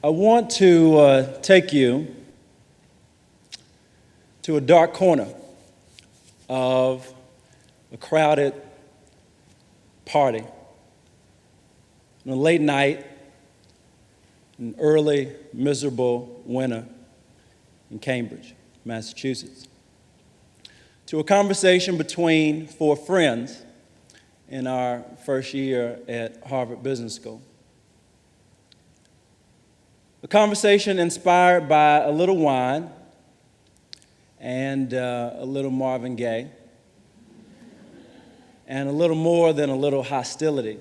I want to take you to a dark corner of a crowded party. On a late night, an early, miserable winter in Cambridge, Massachusetts. To a conversation between four friends in our first year at Harvard Business School. A conversation inspired by a little wine and a little Marvin Gaye and a little more than a little hostility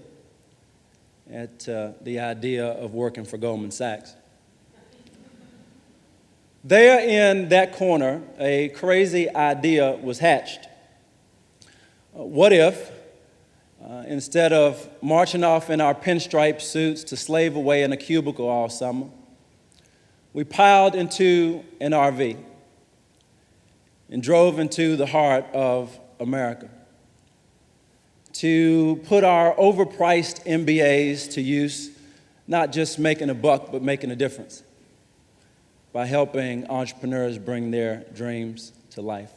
at the idea of working for Goldman Sachs. There in that corner, a crazy idea was hatched. What if, instead of marching off in our pinstripe suits to slave away in a cubicle all summer, we piled into an RV and drove into the heart of America to put our overpriced MBAs to use, not just making a buck, but making a difference by helping entrepreneurs bring their dreams to life.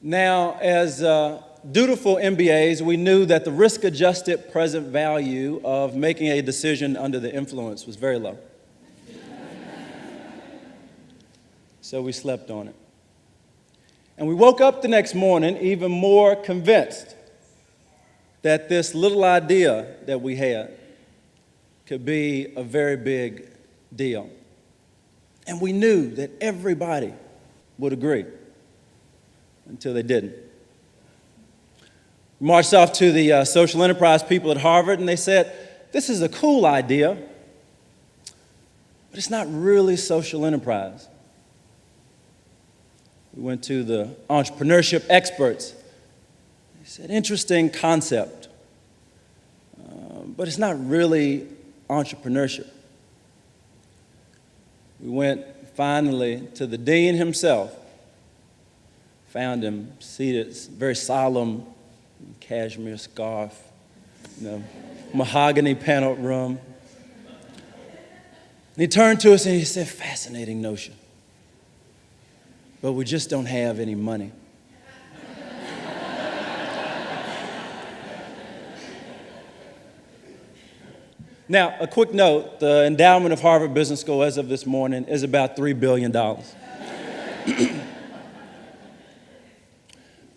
Now, as dutiful MBAs, we knew that the risk-adjusted present value of making a decision under the influence was very low. So we slept on it. And we woke up the next morning even more convinced that this little idea that we had could be a very big deal. And we knew that everybody would agree until they didn't. We marched off to the social enterprise people at Harvard, and they said, "This is a cool idea, but it's not really social enterprise." We went to the entrepreneurship experts. They said, "Interesting concept, but it's not really entrepreneurship." We went finally to the dean himself, found him seated, very solemn, cashmere scarf, mahogany paneled room. And he turned to us and he said, "Fascinating notion, but we just don't have any money." Now, a quick note, the endowment of Harvard Business School as of this morning is about $3 billion.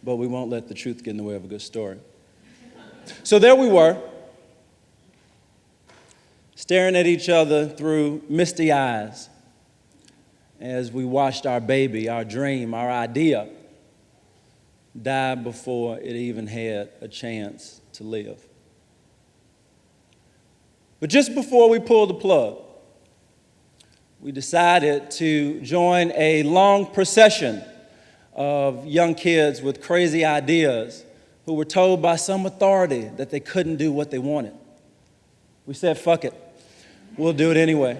But we won't let the truth get in the way of a good story. So there we were, staring at each other through misty eyes as we watched our baby, our dream, our idea die before it even had a chance to live. But just before we pulled the plug, we decided to join a long procession of young kids with crazy ideas who were told by some authority that they couldn't do what they wanted. We said, "Fuck it, we'll do it anyway."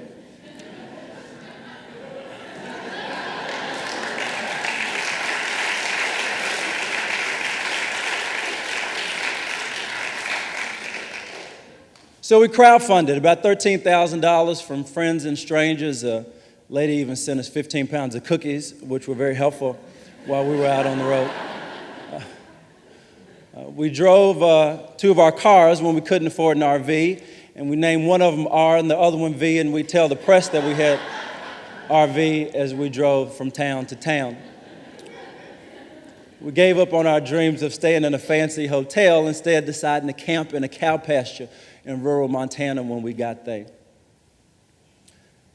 So we crowdfunded about $13,000 from friends and strangers. A lady even sent us 15 pounds of cookies, which were very helpful while we were out on the road. We drove two of our cars when we couldn't afford an RV, and we named one of them R and the other one V, and we tell the press that we had RV as we drove from town to town. We gave up on our dreams of staying in a fancy hotel, instead deciding to camp in a cow pasture in rural Montana when we got there.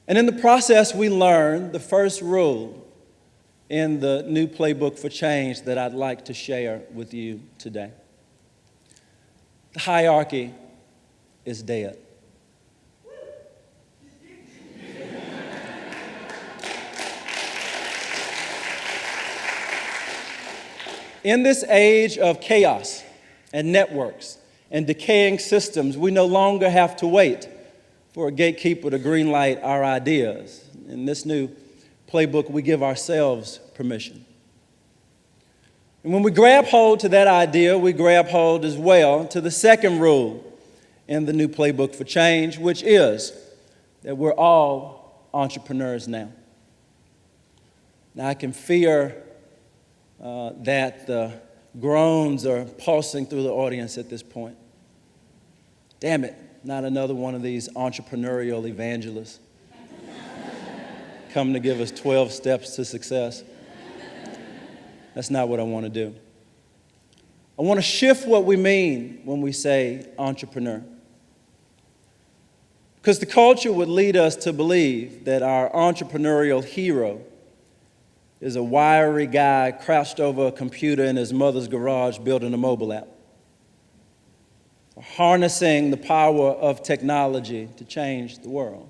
And in the process, we learned the first rule in the new playbook for change that I'd like to share with you today. The hierarchy is dead. In this age of chaos and networks and decaying systems, we no longer have to wait for a gatekeeper to greenlight our ideas. In this new playbook, we give ourselves permission. And when we grab hold to that idea, we grab hold as well to the second rule in the new playbook for change, which is that we're all entrepreneurs now. Now, I can fear that the groans are pulsing through the audience at this point. Damn it, not another one of these entrepreneurial evangelists coming to give us 12 steps to success. That's not what I want to do. I want to shift what we mean when we say entrepreneur. Because the culture would lead us to believe that our entrepreneurial hero is a wiry guy crouched over a computer in his mother's garage building a mobile app, harnessing the power of technology to change the world.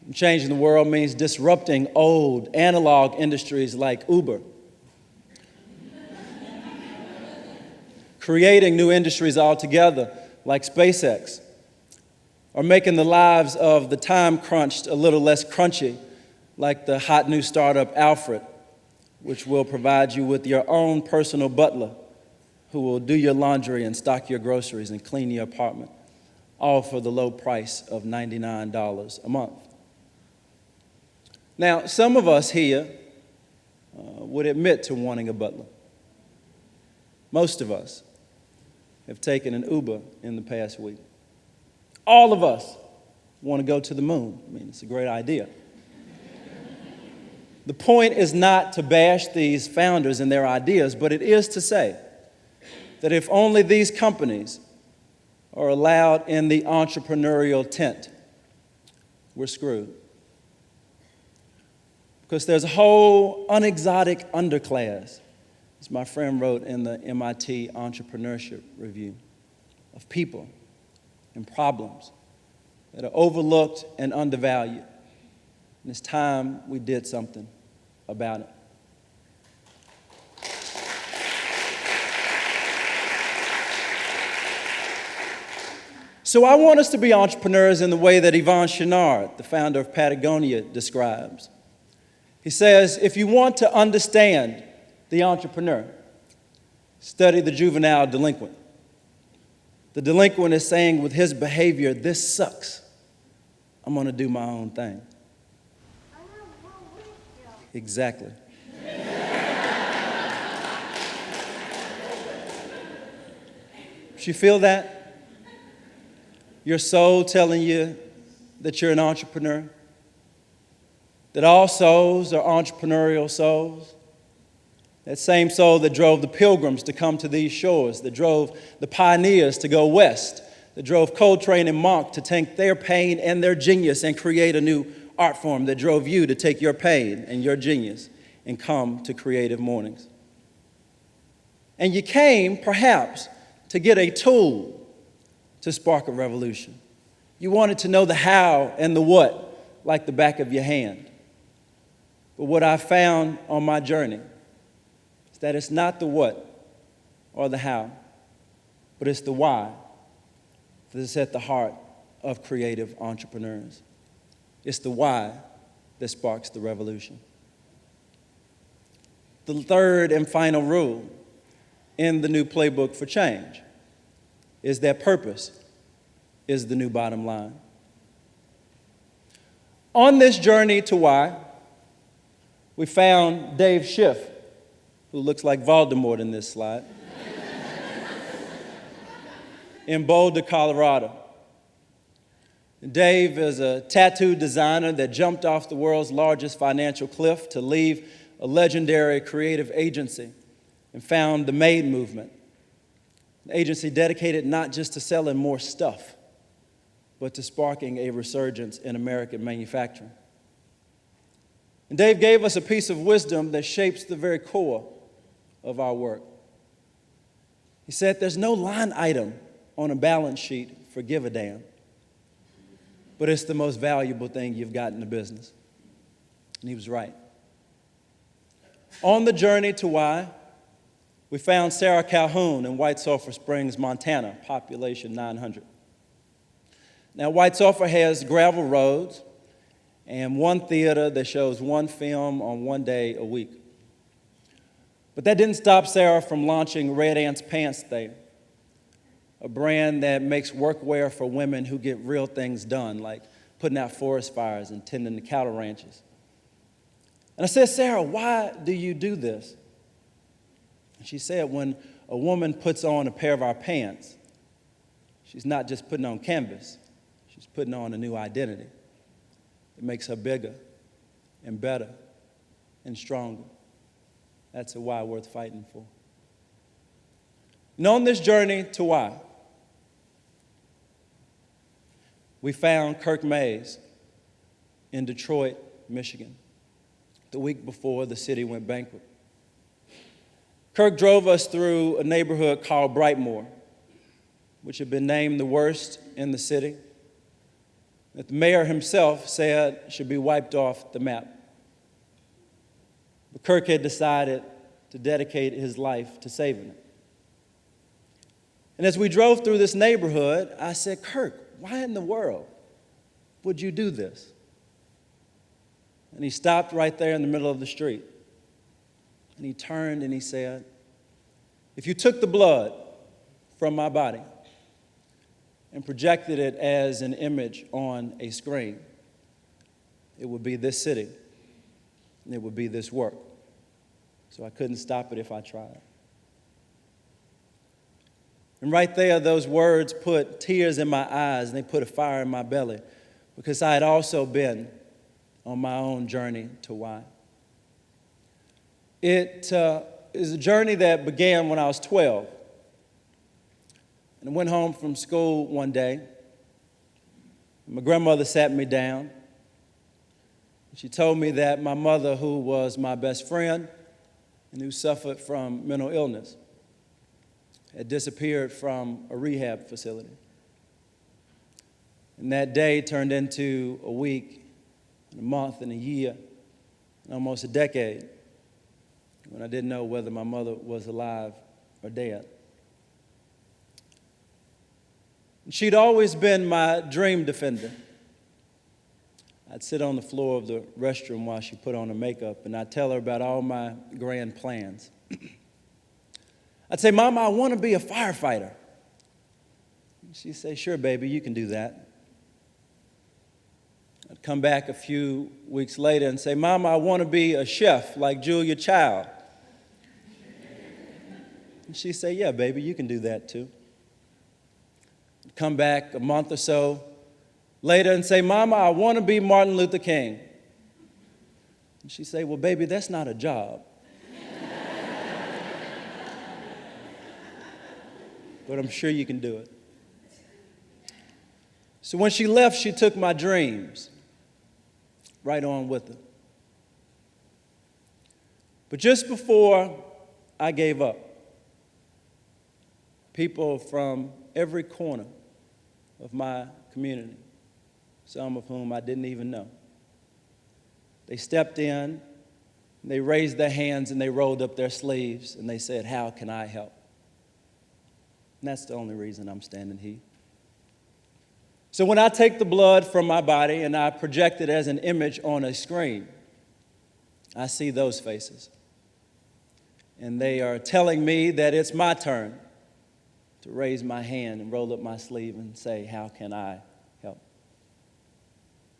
And changing the world means disrupting old analog industries like Uber, creating new industries altogether like SpaceX, or making the lives of the time-crunched a little less crunchy like the hot new startup Alfred, which will provide you with your own personal butler who will do your laundry and stock your groceries and clean your apartment, all for the low price of $99 a month. Now, some of us here would admit to wanting a butler. Most of us have taken an Uber in the past week. All of us want to go to the moon. I mean, it's a great idea. The point is not to bash these founders and their ideas, but it is to say that if only these companies are allowed in the entrepreneurial tent, we're screwed. Because there's a whole unexotic underclass, as my friend wrote in the MIT Entrepreneurship Review, of people and problems that are overlooked and undervalued. And it's time we did something about it. So I want us to be entrepreneurs in the way that Yvon Chouinard, the founder of Patagonia, describes. He says, if you want to understand the entrepreneur, study the juvenile delinquent. The delinquent is saying with his behavior, this sucks. I'm going to do my own thing. Exactly. You feel that? Your soul telling you that you're an entrepreneur? That all souls are entrepreneurial souls? That same soul that drove the pilgrims to come to these shores, that drove the pioneers to go west, that drove Coltrane and Monk to take their pain and their genius and create a new art form, that drove you to take your pain and your genius and come to Creative Mornings. And you came, perhaps, to get a tool to spark a revolution. You wanted to know the how and the what like the back of your hand. But what I found on my journey is that it's not the what or the how, but it's the why that is at the heart of creative entrepreneurs. It's the why that sparks the revolution. The third and final rule in the new playbook for change is that purpose is the new bottom line. On this journey to why, we found Dave Schiff, who looks like Voldemort in this slide, in Boulder, Colorado. Dave is a tattoo designer that jumped off the world's largest financial cliff to leave a legendary creative agency and found the Made movement, an agency dedicated not just to selling more stuff, but to sparking a resurgence in American manufacturing. And Dave gave us a piece of wisdom that shapes the very core of our work. He said, there's no line item on a balance sheet for give a damn, but it's the most valuable thing you've got in the business. And he was right. On the journey to why, we found Sarah Calhoun in White Sulphur Springs, Montana, population 900. Now, White Sulphur has gravel roads and one theater that shows one film on one day a week. But that didn't stop Sarah from launching Red Ant's Pants there, a brand that makes workwear for women who get real things done, like putting out forest fires and tending to cattle ranches. And I said, Sarah, why do you do this? And she said, when a woman puts on a pair of our pants, she's not just putting on canvas, she's putting on a new identity. It makes her bigger and better and stronger. That's a why worth fighting for. And on this journey to why, we found Kirk Mays in Detroit, Michigan, the week before the city went bankrupt. Kirk drove us through a neighborhood called Brightmoor, which had been named the worst in the city, that the mayor himself said should be wiped off the map. But Kirk had decided to dedicate his life to saving it. And as we drove through this neighborhood, I said, Kirk, why in the world would you do this? And he stopped right there in the middle of the street. And he turned and he said, if you took the blood from my body and projected it as an image on a screen, it would be this city, and it would be this work. So I couldn't stop it if I tried. And right there, those words put tears in my eyes, and they put a fire in my belly, because I had also been on my own journey to why. It is a journey that began when I was 12. And I went home from school one day. My grandmother sat me down. She told me that my mother, who was my best friend and who suffered from mental illness, had disappeared from a rehab facility. And that day turned into a week, and a month, and a year, and almost a decade, when I didn't know whether my mother was alive or dead. And she'd always been my dream defender. I'd sit on the floor of the restroom while she put on her makeup, and I'd tell her about all my grand plans. I'd say, Mama, I want to be a firefighter. She'd say, sure, baby, you can do that. I'd come back a few weeks later and say, Mama, I want to be a chef like Julia Child. And she'd say, yeah, baby, you can do that too. I'd come back a month or so later and say, Mama, I want to be Martin Luther King. And she'd say, well, baby, that's not a job. But I'm sure you can do it. So when she left, she took my dreams right on with her. But just before I gave up, people from every corner of my community, some of whom I didn't even know, they stepped in, they raised their hands, and they rolled up their sleeves, and they said, how can I help? And that's the only reason I'm standing here. So when I take the blood from my body and I project it as an image on a screen, I see those faces. And they are telling me that it's my turn to raise my hand and roll up my sleeve and say, how can I help?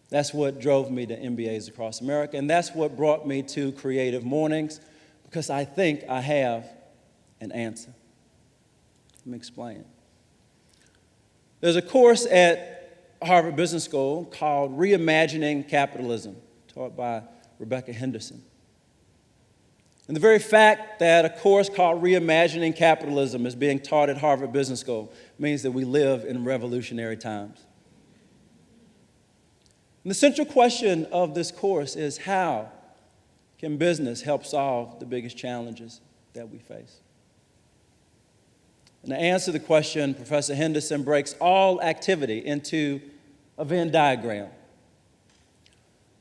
That's what drove me to MBAs across America, and that's what brought me to Creative Mornings, because I think I have an answer. Let me explain. There's a course at Harvard Business School called Reimagining Capitalism, taught by Rebecca Henderson. And the very fact that a course called Reimagining Capitalism is being taught at Harvard Business School means that we live in revolutionary times. And the central question of this course is, how can business help solve the biggest challenges that we face? And to answer the question, Professor Henderson breaks all activity into a Venn diagram.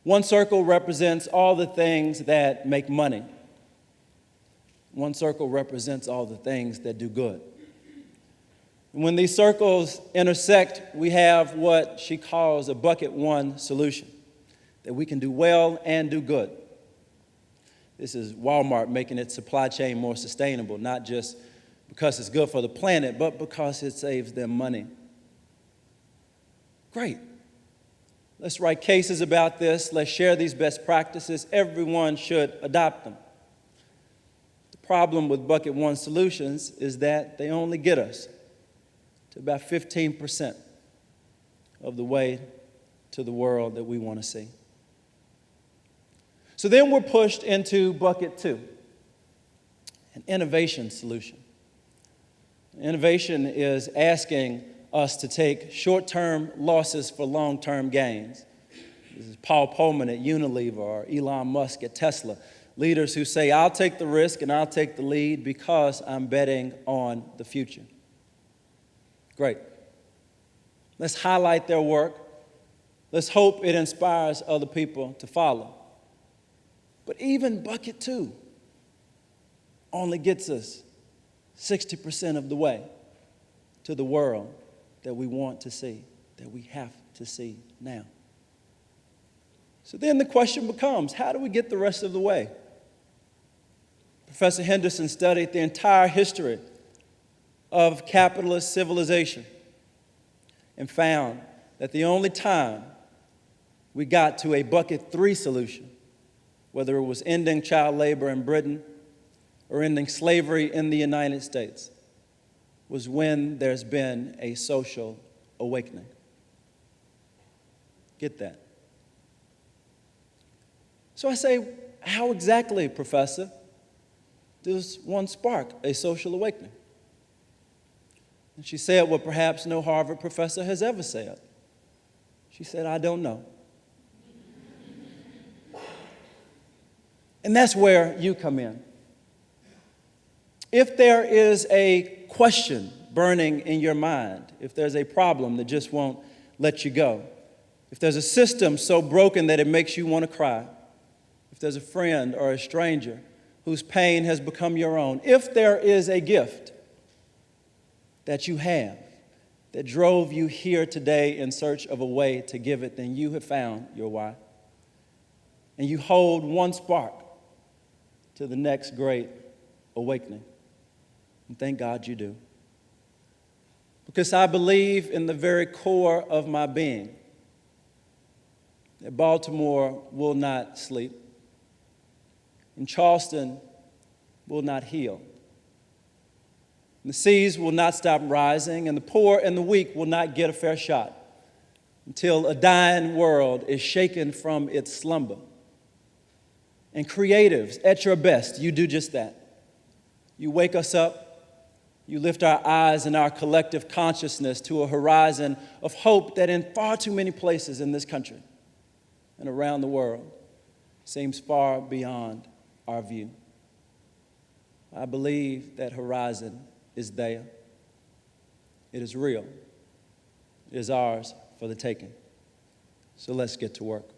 One circle represents all the things that make money. One circle represents all the things that do good. And when these circles intersect, we have what she calls a bucket one solution, that we can do well and do good. This is Walmart making its supply chain more sustainable, not just because it's good for the planet, but because it saves them money. Great. Let's write cases about this. Let's share these best practices. Everyone should adopt them. The problem with bucket one solutions is that they only get us to about 15% of the way to the world that we want to see. So then we're pushed into bucket two, an innovation solution. Innovation is asking us to take short-term losses for long-term gains. This is Paul Pullman at Unilever or Elon Musk at Tesla. Leaders who say, I'll take the risk and I'll take the lead because I'm betting on the future. Great. Let's highlight their work. Let's hope it inspires other people to follow. But even bucket two only gets us 60% of the way to the world that we want to see, that we have to see now. So then the question becomes, how do we get the rest of the way? Professor Henderson studied the entire history of capitalist civilization and found that the only time we got to a bucket three solution, whether it was ending child labor in Britain or ending slavery in the United States, was when there's been a social awakening. Get that? So I say, how exactly, Professor, does one spark a social awakening? And she said what perhaps no Harvard professor has ever said. She said, I don't know. And that's where you come in. If there is a question burning in your mind, if there's a problem that just won't let you go, if there's a system so broken that it makes you want to cry, if there's a friend or a stranger whose pain has become your own, if there is a gift that you have that drove you here today in search of a way to give it, then you have found your why. And you hold one spark to the next great awakening. And thank God you do. Because I believe in the very core of my being that Baltimore will not sleep, and Charleston will not heal. And the seas will not stop rising, and the poor and the weak will not get a fair shot until a dying world is shaken from its slumber. And creatives, at your best, you do just that. You wake us up. You lift our eyes and our collective consciousness to a horizon of hope that in far too many places in this country and around the world seems far beyond our view. I believe that horizon is there. It is real. It is ours for the taking. So let's get to work.